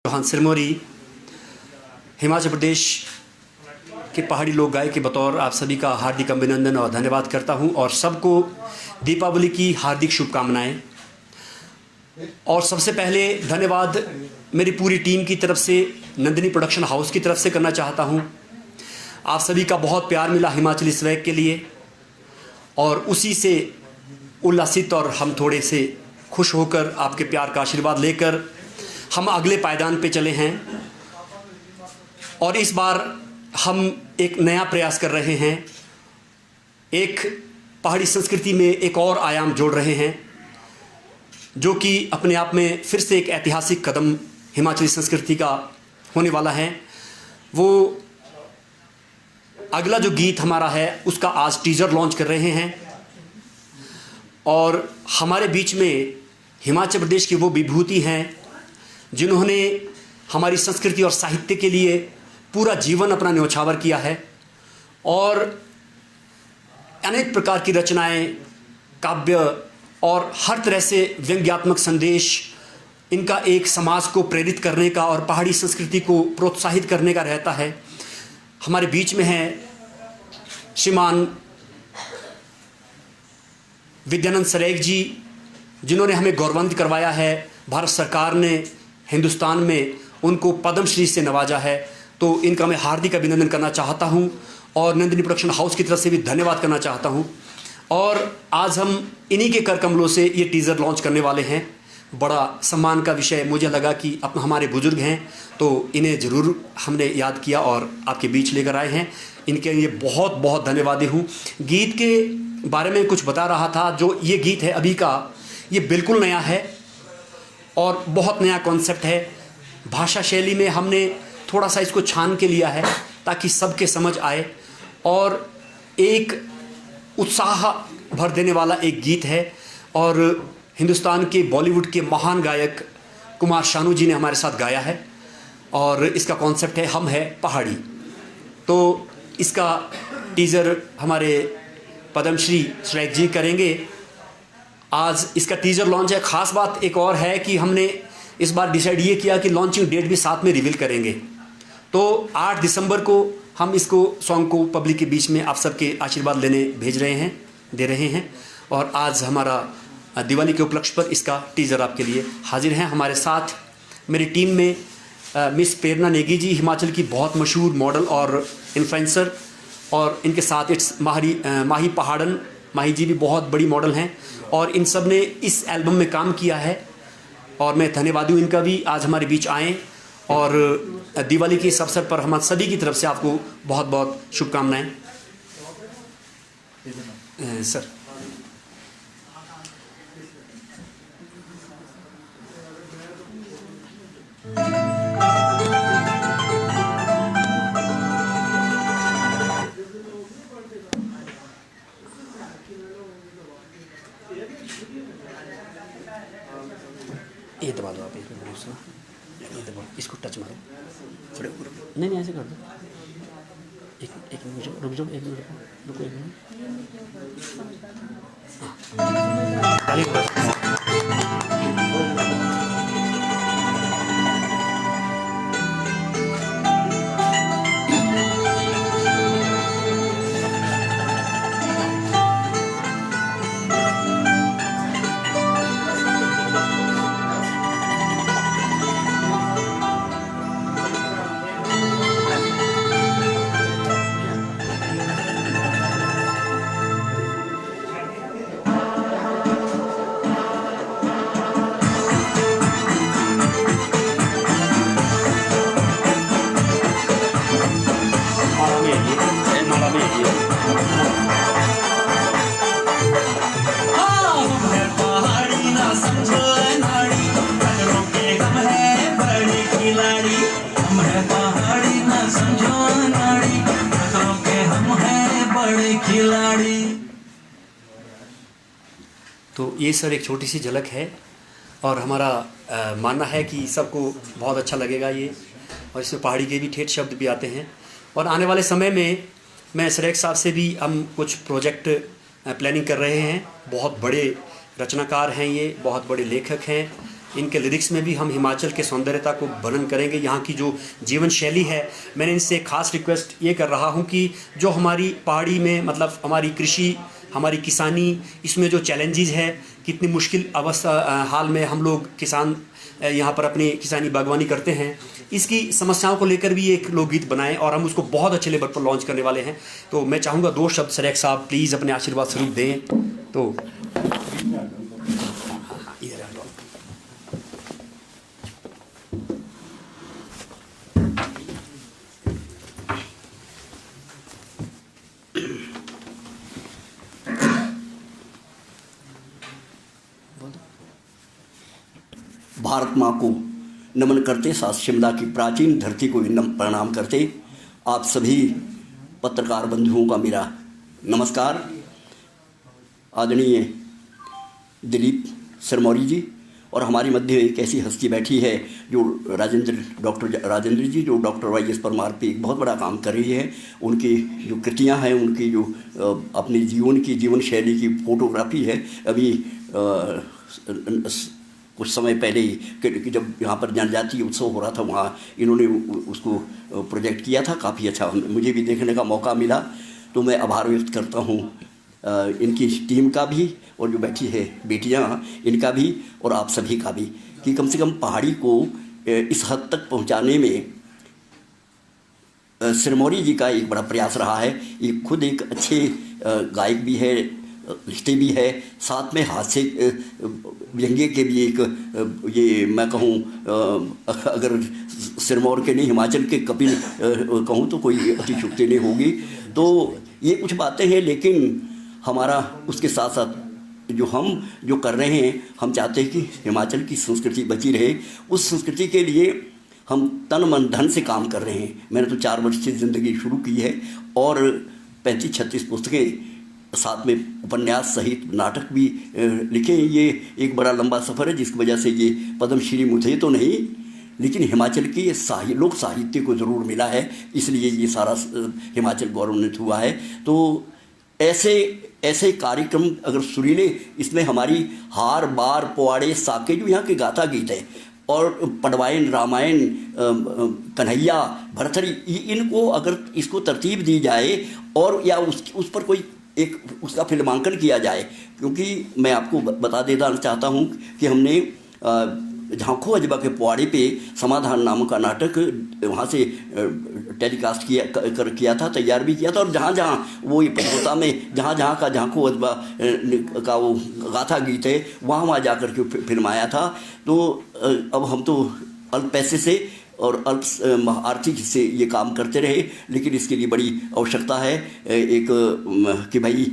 चौहान सिरमौरी हिमाचल प्रदेश के पहाड़ी लोक गायक के बतौर आप सभी का हार्दिक अभिनंदन और धन्यवाद करता हूं और सबको दीपावली की हार्दिक शुभकामनाएं। और सबसे पहले धन्यवाद मेरी पूरी टीम की तरफ से, नंदिनी प्रोडक्शन हाउस की तरफ से करना चाहता हूं। आप सभी का बहुत प्यार मिला हिमाचली स्वैग के लिए और उसी से उल्लासित और हम थोड़े से खुश होकर आपके प्यार का आशीर्वाद लेकर हम अगले पायदान पे चले हैं। और इस बार हम एक नया प्रयास कर रहे हैं, एक पहाड़ी संस्कृति में एक और आयाम जोड़ रहे हैं, जो कि अपने आप में फिर से एक ऐतिहासिक कदम हिमाचली संस्कृति का होने वाला है। वो अगला जो गीत हमारा है उसका आज टीजर लॉन्च कर रहे हैं और हमारे बीच में हिमाचल प्रदेश की वो विभूति हैं जिन्होंने हमारी संस्कृति और साहित्य के लिए पूरा जीवन अपना न्यौछावर किया है और अनेक प्रकार की रचनाएं, काव्य और हर तरह से व्यंग्यात्मक संदेश, इनका एक समाज को प्रेरित करने का और पहाड़ी संस्कृति को प्रोत्साहित करने का रहता है। हमारे बीच में हैं श्रीमान विद्यानंद सरेख जी, जिन्होंने हमें गौरवान्वित करवाया है। भारत सरकार ने हिंदुस्तान में उनको पद्मश्री से नवाजा है, तो इनका मैं हार्दिक अभिनंदन करना चाहता हूं और नंदिनी प्रोडक्शन हाउस की तरफ से भी धन्यवाद करना चाहता हूं। और आज हम इन्हीं के कर कमलों से ये टीज़र लॉन्च करने वाले हैं। बड़ा सम्मान का विषय मुझे लगा कि अब हमारे बुजुर्ग हैं तो इन्हें ज़रूर हमने याद किया और आपके बीच लेकर आए हैं। इनके लिए बहुत बहुत धन्यवादी हूँ। गीत के बारे में कुछ बता रहा था, जो ये गीत है अभी का, ये बिल्कुल नया है और बहुत नया कॉन्सेप्ट है। भाषा शैली में हमने थोड़ा सा इसको छान के लिया है ताकि सबके समझ आए और एक उत्साह भर देने वाला एक गीत है। और हिंदुस्तान के बॉलीवुड के महान गायक कुमार शानू जी ने हमारे साथ गाया है और इसका कॉन्सेप्ट है हम है पहाड़ी। तो इसका टीज़र हमारे पद्मश्री सरेख जी करेंगे। आज इसका टीज़र लॉन्च है। ख़ास बात एक और है कि हमने इस बार डिसाइड ये किया कि लॉन्चिंग डेट भी साथ में रिवील करेंगे। तो 8 दिसंबर को हम इसको सॉन्ग को पब्लिक के बीच में आप सबके आशीर्वाद लेने दे रहे हैं। और आज हमारा दिवाली के उपलक्ष्य पर इसका टीज़र आपके लिए हाजिर हैं। हमारे साथ मेरी टीम में मिस प्रेरणा नेगी जी, हिमाचल की बहुत मशहूर मॉडल और इन्फ्लुएंसर, और इनके साथ माही पहाड़न, माही जी भी बहुत बड़ी मॉडल हैं और इन सब ने इस एल्बम में काम किया है और मैं धन्यवादी हूँ इनका भी, आज हमारे बीच आएँ। और दिवाली के इस अवसर पर हम सभी की तरफ से आपको बहुत बहुत शुभकामनाएं। सर ये दबा दो आप, एक दूसरा ये दबाओ, इसको टच मारो थोड़े, नहीं ऐसे कर दो। एक मिनट रुक जाओ, एक मिनट रुको, एक मिनट। तो ये सर एक छोटी सी झलक है और हमारा मानना है कि सबको बहुत अच्छा लगेगा ये, और इसमें पहाड़ी के भी ठेठ शब्द भी आते हैं। और आने वाले समय में मैं सरेख साहब से भी हम कुछ प्रोजेक्ट प्लानिंग कर रहे हैं। बहुत बड़े रचनाकार हैं ये, बहुत बड़े लेखक हैं इनके लिरिक्स में भी हम हिमाचल के सौंदर्यता को वर्णन करेंगे, यहाँ की जो जीवन शैली है। मैंने इनसे खास रिक्वेस्ट ये कर रहा हूँ कि जो हमारी पहाड़ी में मतलब हमारी कृषि, हमारी किसानी, इसमें जो चैलेंजेस है, कितनी मुश्किल अवस्था हाल में हम लोग किसान यहाँ पर अपनी किसानी बागवानी करते हैं, इसकी समस्याओं को लेकर भी एक लोकगीत बनाएं और हम उसको बहुत अच्छे लेवल पर लॉन्च करने वाले हैं। तो मैं चाहूँगा 2 शब्द सरेख साहब प्लीज़ अपने आशीर्वाद स्वरूप दें। तो भारत माँ को नमन करते, साथ शिमला की प्राचीन धरती को प्रणाम करते, आप सभी पत्रकार बंधुओं का मेरा नमस्कार। आदरणीय दिलीप सिरमौरी जी, और हमारे मध्य एक ऐसी हस्ती बैठी है जो डॉक्टर राजेंद्र जी, जो डॉक्टर वाई एस परमार पे एक बहुत बड़ा काम कर रही है। उनकी जो कृतियाँ हैं, उनकी जो अपने जीवन शैली की फोटोग्राफी है, अभी कुछ समय पहले ही कि जब यहाँ पर जनजातीय उत्सव हो रहा था, वहाँ इन्होंने उसको प्रोजेक्ट किया था, काफ़ी अच्छा मुझे भी देखने का मौका मिला। तो मैं आभार व्यक्त करता हूँ इनकी टीम का भी, और जो बैठी है बेटियाँ इनका भी, और आप सभी का भी, कि कम से कम पहाड़ी को इस हद तक पहुँचाने में सिरमौरी जी का एक बड़ा प्रयास रहा है। ये खुद एक अच्छे गायक भी है, रिश्ते भी है, साथ में हास्य व्यंग्य के भी एक, ये मैं कहूँ अगर सिरमौर के नहीं हिमाचल के कपिल कहूँ तो कोई अतिशयोक्ति नहीं होगी। तो ये कुछ बातें हैं, लेकिन हमारा उसके साथ साथ जो कर रहे हैं, हम चाहते हैं कि हिमाचल की संस्कृति बची रहे। उस संस्कृति के लिए हम तन मन धन से काम कर रहे हैं। मैंने तो 4 वर्ष से ज़िंदगी शुरू की है, और 35-36 पुस्तकें, साथ में उपन्यास सहित नाटक भी लिखे। ये एक बड़ा लंबा सफ़र है, जिसकी वजह से ये पद्मश्री मुझे तो नहीं, लेकिन हिमाचल के लोक साहित्य को ज़रूर मिला है, इसलिए ये सारा हिमाचल गौरवान्वित हुआ है। तो ऐसे कार्यक्रम अगर सुरीले, इसमें हमारी हार बार पुआड़े साके जो यहाँ के गाथा गीत है, और पडवायन, रामायण, कन्हैया, भरथरी, इनको अगर इसको तरतीब दी जाए और या उस पर कोई एक उसका फिल्मांकन किया जाए। क्योंकि मैं आपको बता देना चाहता हूँ कि हमने झांको अजबा के पुआड़े पे समाधान नाम का नाटक वहाँ से टेलीकास्ट किया था, तैयार भी किया था, और जहाँ जहाँ वो पटोता में जहाँ का झांको अजबा का वो गाथा गीत है, वहाँ जा कर के फिल्माया था। तो अब हम तो अल्प पैसे से और अल्प आर्थिक से ये काम करते रहे, लेकिन इसके लिए बड़ी आवश्यकता है एक कि भाई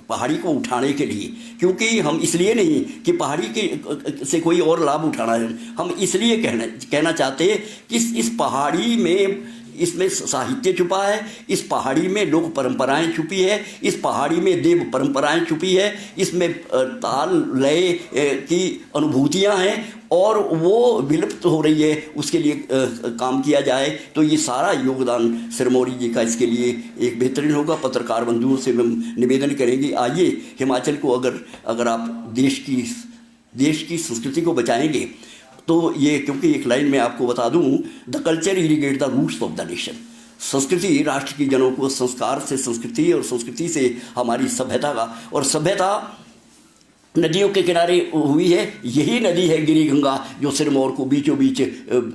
पहाड़ी को उठाने के लिए, क्योंकि हम इसलिए नहीं कि पहाड़ी के से कोई और लाभ उठाना है, हम इसलिए कहना चाहते हैं कि इस पहाड़ी में, इसमें साहित्य छुपा है, इस पहाड़ी में लोक परंपराएं छुपी है, इस पहाड़ी में देव परंपराएं छुपी है, इसमें ताल लय की अनुभूतियां हैं, और वो विलुप्त हो रही है, उसके लिए काम किया जाए। तो ये सारा योगदान सिरमौरी जी का इसके लिए एक बेहतरीन होगा। पत्रकार बंधुओं से हम निवेदन करेंगे, आइए हिमाचल को अगर आप देश की संस्कृति को बचाएंगे तो ये, क्योंकि एक लाइन में आपको बता दूं, the culture irrigate the roots of the nation. संस्कृति राष्ट्र की जनों को, संस्कार से संस्कृति, और संस्कृति से हमारी सभ्यता का, और सभ्यता नदियों के किनारे हुई है। यही नदी है गिरी गंगा, जो सिरमौर को बीचों बीच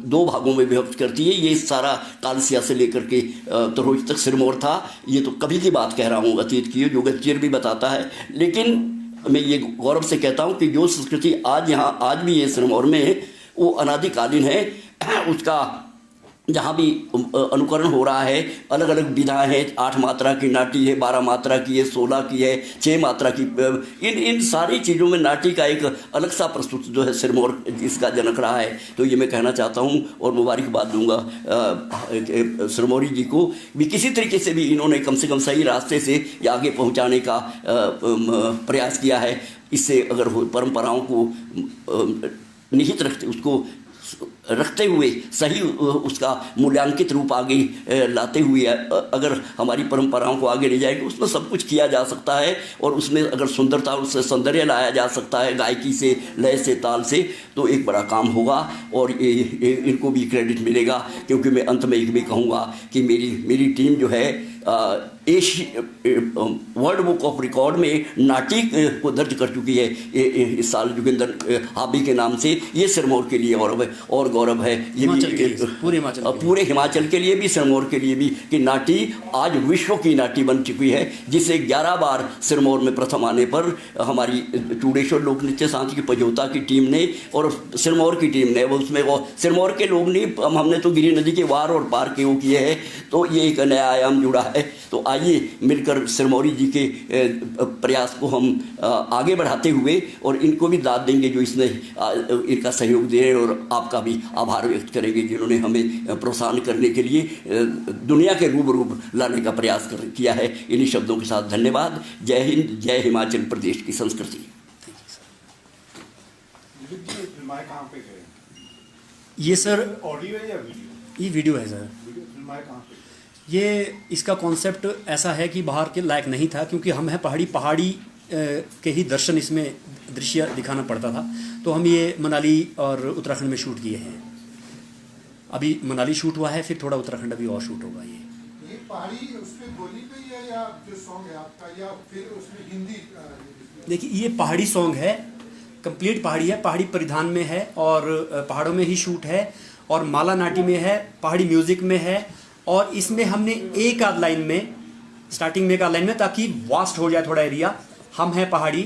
2 भागों में विभक्त करती है। ये सारा कालसिया से लेकर के तरोज तक सिरमौर था। ये तो कभी की बात कह रहा हूँ, अतीत की, जो गच्चर भी बताता है। लेकिन मैं ये गौरव से कहता हूँ कि जो संस्कृति आज भी ये सिरमौर में है, वो अनादिकालीन है। उसका जहाँ भी अनुकरण हो रहा है, अलग अलग विधाएं हैं। 8 मात्रा की नाटी है, 12 मात्रा की है, 16 की है, 6 मात्रा की। इन सारी चीज़ों में नाटी का एक अलग सा प्रस्तुत जो है सिरमौर इसका जनक रहा है। तो ये मैं कहना चाहता हूँ, और मुबारकबाद दूंगा सिरमौरी जी को भी। किसी तरीके से भी इन्होंने कम से कम सही रास्ते से आगे पहुँचाने का प्रयास किया है। इससे अगर परंपराओं को निहित रखते, उसको रखते हुए सही उसका मूल्यांकित रूप आगे लाते हुए अगर हमारी परंपराओं को आगे ले जाएंगे, उसमें सब कुछ किया जा सकता है और उसमें अगर सुंदरता, उससे सौंदर्य लाया जा सकता है गायकी से, लय से, ताल से, तो एक बड़ा काम होगा और इनको भी क्रेडिट मिलेगा। क्योंकि मैं अंत में एक भी कहूँगा कि मेरी टीम जो है वर्ल्ड बुक ऑफ रिकॉर्ड में नाटी को दर्ज कर चुकी है इस साल जोगिंदर हाबी के नाम से। ये सिरमौर के लिए गौरव है और गौरव है ये पूरे हिमाचल के लिए भी, सिरमौर के लिए भी, कि नाटी आज विश्व की नाटी बन चुकी है, जिसे 11 बार सिरमौर में प्रथम आने पर हमारी चूड़ेश्वर लोक नृत्य सांची की पजौता की टीम ने और सिरमौर की टीम ने, उसमें वो सिरमौर के लोग नहीं, हमने तो गिरी नदी के वार और पार के वो किए हैं, तो ये एक नया आयाम जुड़ा है। तो आइए मिलकर सिरमौरी जी के प्रयास को हम आगे बढ़ाते हुए और इनको भी दाद देंगे जो इसमें इनका सहयोग दे रहे हैं, और आपका भी आभार व्यक्त करेंगे जिन्होंने हमें प्रोत्साहन करने के लिए दुनिया के रूबरू लाने का प्रयास किया है। इन्हीं शब्दों के साथ धन्यवाद। जय हिंद, जय हिमाचल प्रदेश की संस्कृति। ये सर ऑडियो है या वीडियो? ये वीडियो है सर। ये इसका कॉन्सेप्ट ऐसा है कि बाहर के लायक नहीं था, क्योंकि हम हैं पहाड़ी के ही दर्शन इसमें दृश्य दिखाना पड़ता था, तो हम ये मनाली और उत्तराखंड में शूट किए हैं। अभी मनाली शूट हुआ है, फिर थोड़ा उत्तराखंड अभी और शूट होगा। ये पहाड़ी उसमें बोली पे है या जो सॉन्ग है आपका, या फिर उसमें हिंदी? देखिए, ये पहाड़ी सॉन्ग है, कंप्लीट पहाड़ी है, पहाड़ी परिधान में है और पहाड़ों में ही शूट है और माला नाटी में है, पहाड़ी म्यूजिक में है, और इसमें हमने एक आध लाइन में, स्टार्टिंग में एक आध लाइन में, ताकि वास्ट हो जाए थोड़ा एरिया, हम हैं पहाड़ी,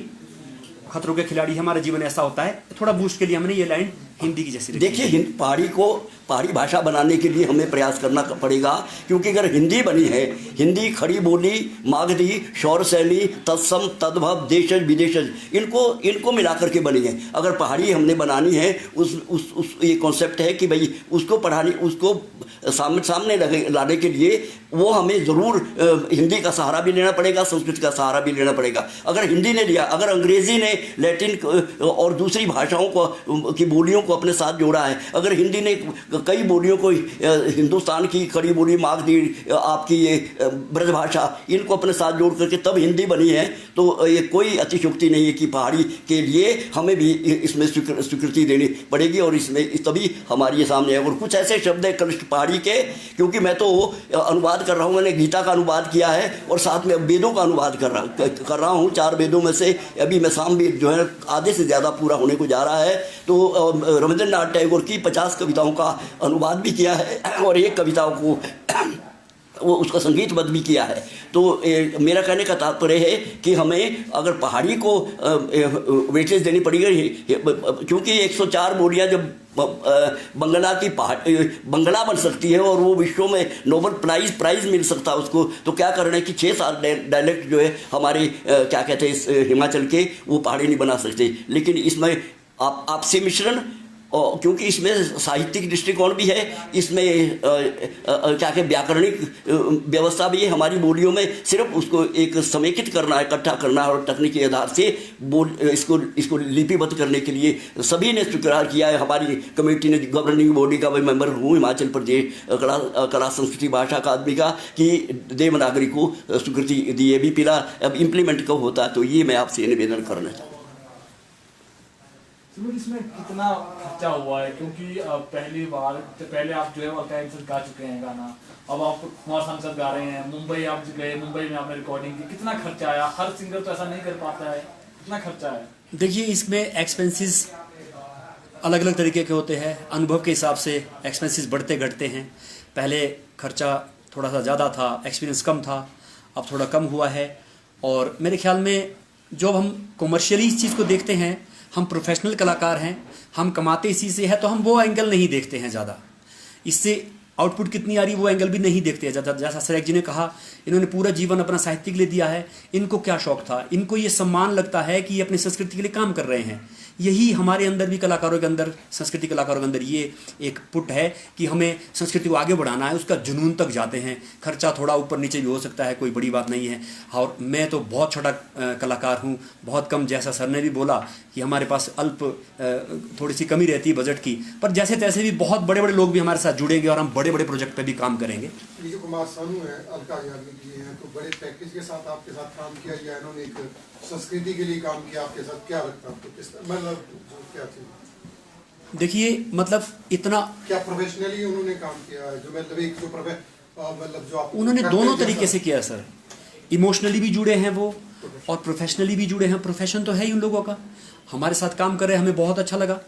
खतरों के खिलाड़ी, हमारा जीवन ऐसा होता है, थोड़ा बूस्ट के लिए हमने ये लाइन हिंदी की जैसी। देखिए, पहाड़ी को पहाड़ी भाषा बनाने के लिए हमें प्रयास करना पड़ेगा, क्योंकि अगर हिंदी बनी है, हिंदी खड़ी बोली, मागधी, शौर शैली, तत्सम, तद्भव, देशज विदेशज, इनको मिला करके बनी है। अगर पहाड़ी हमने बनानी है, उस ये कॉन्सेप्ट है कि भाई उसको सामने लाने के लिए वो हमें ज़रूर हिंदी का सहारा भी लेना पड़ेगा, संस्कृत का सहारा भी लेना पड़ेगा। अगर हिंदी ने लिया, अगर अंग्रेज़ी ने लैटिन और दूसरी भाषाओं को की बोलियों को अपने साथ जोड़ा है, अगर हिंदी ने कई बोलियों को, हिंदुस्तान की खड़ी बोली, मागधी, आपकी ये ब्रजभाषा, इनको अपने साथ जोड़ करके तब हिंदी बनी है, तो ये कोई अतिशयोक्ति नहीं है कि पहाड़ी के लिए हमें भी इसमें स्वीकृति देनी पड़ेगी और इसमें तभी हमारे ये सामने है। और कुछ ऐसे शब्द है कनिष्ठ पहाड़ी के, क्योंकि मैं तो अनुवाद कर रहा हूँ, मैंने गीता का अनुवाद किया है और साथ में वेदों का अनुवाद कर रहा हूँ। 4 वेदों में से अभी मैं सामवेद जो है आधे से ज़्यादा पूरा होने को जा रहा है, तो रविंद्रनाथ टैगोर की 50 कविताओं का अनुवाद भी किया है और एक कविताओं को वो उसका संगीतबद्ध भी किया है। तो मेरा कहने का तात्पर्य है कि हमें अगर पहाड़ी को वेटेज देनी पड़ेगी, क्योंकि 104 बोलियाँ जब बंगला बन सकती है और वो विश्व में नोबेल प्राइज़ मिल सकता है उसको, तो क्या करना है कि 6-7 डायलेक्ट जो है हमारे क्या कहते हैं इस हिमाचल के, वो पहाड़ी नहीं बना सकते। लेकिन इसमें आपसी मिश्रण, और क्योंकि इसमें साहित्यिक दृष्टिकोण भी है, इसमें क्या कहते व्याकरणिक व्यवस्था भी है हमारी बोलियों में, सिर्फ उसको एक समेकित करना है, इकट्ठा करना है और तकनीकी आधार से इसको लिपिबद्ध करने के लिए सभी ने स्वीकार किया है। हमारी कमेटी ने, गवर्निंग बॉडी का मैं मेंबर हूँ हिमाचल प्रदेश कला संस्कृति भाषा अकादमी का, कि देवनागरी को स्वीकृति दी है। भी पिला अब इम्प्लीमेंट कब होता है, तो ये मैं आपसे निवेदन करना चाहूँ। इसमें कितना खर्चा हुआ है, क्योंकि पहले आप जो है वो गा चुके हैं गाना, अब आप कुमार सांसद गा रहे हैं, मुंबई आप गए, मुंबई में आपने रिकॉर्डिंग की, कितना खर्चा आया? हर सिंगर तो ऐसा नहीं कर पाता है, कितना खर्चा है? देखिए, इसमें एक्सपेंसेस अलग अलग तरीके के होते हैं, अनुभव के हिसाब से एक्सपेंसेस बढ़ते घटते हैं। पहले खर्चा थोड़ा सा ज़्यादा था, एक्सपीरियंस कम था, अब थोड़ा कम हुआ है। और मेरे ख्याल में जो हम कॉमर्शियली इस चीज़ को देखते हैं, हम प्रोफेशनल कलाकार हैं, हम कमाते इसी से है, तो हम वो एंगल नहीं देखते हैं ज़्यादा, इससे आउटपुट कितनी आ रही वो एंगल भी नहीं देखते हैं ज़्यादा। जैसा सरेख जी ने कहा, इन्होंने पूरा जीवन अपना साहित्य के लिए दिया है, इनको क्या शौक था, इनको ये सम्मान लगता है कि ये अपनी संस्कृति के लिए काम कर रहे हैं, यही हमारे अंदर भी कलाकारों के अंदर, संस्कृति कलाकारों के अंदर ये एक पुट है कि हमें संस्कृति को आगे बढ़ाना है, उसका जुनून तक जाते हैं। खर्चा थोड़ा ऊपर नीचे भी हो सकता है, कोई बड़ी बात नहीं है। और मैं तो बहुत छोटा कलाकार हूँ, बहुत कम, जैसा सर ने भी बोला कि हमारे पास अल्प थोड़ी सी कमी रहती है बजट की, पर जैसे तैसे भी बहुत बड़े बड़े लोग भी हमारे साथ जुड़ेंगे और हम बड़े बड़े प्रोजेक्ट पे भी काम करेंगे। ये जो कुमार सानू है, अलका याग्निक जी हैं, तो बड़े पैकेज के साथ आपके साथ काम किया या इन्होंने एक संस्कृति के लिए काम किया आपके साथ, क्या लगता है आपको? किस मतलब क्या चीज़? देखिए, मतलब इतना क्या प्रोफेशनली उन्होंने काम किया है? जो मतलब एक जो मतलब जो आप उन्होंने करते दोनों हैं तरीके जैसा- से किया सर। इमोशनली भी जुड़े हैं वो और प्रोफेशनली भी जुड़े हैं। प्रोफेशन तो है ही उन लोगों का। हमारे साथ काम कर रहे हैं, हमें बहुत अच्छा लगा।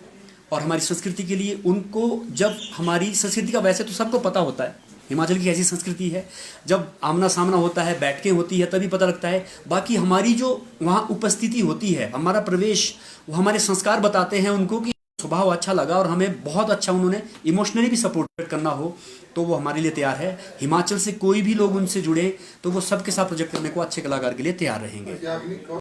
और हमारी संस्कृति के लिए उनको, जब हमारी संस्कृति का वैसे तो सबको पता होता है हिमाचल की ऐसी संस्कृति है, जब आमना सामना होता है, बैठकें होती है, तभी पता लगता है। बाकी हमारी जो वहाँ उपस्थिति होती है, हमारा प्रवेश, वो हमारे संस्कार बताते हैं उनको कि स्वभाव अच्छा लगा और हमें बहुत अच्छा उन्होंने इमोशनली भी सपोर्ट करना हो तो वो हमारे लिए तैयार है। हिमाचल से कोई भी लोग उनसे जुड़े तो वो सबके साथ प्रोजेक्ट करने को अच्छे कलाकार के लिए तैयार रहेंगे। याग्निक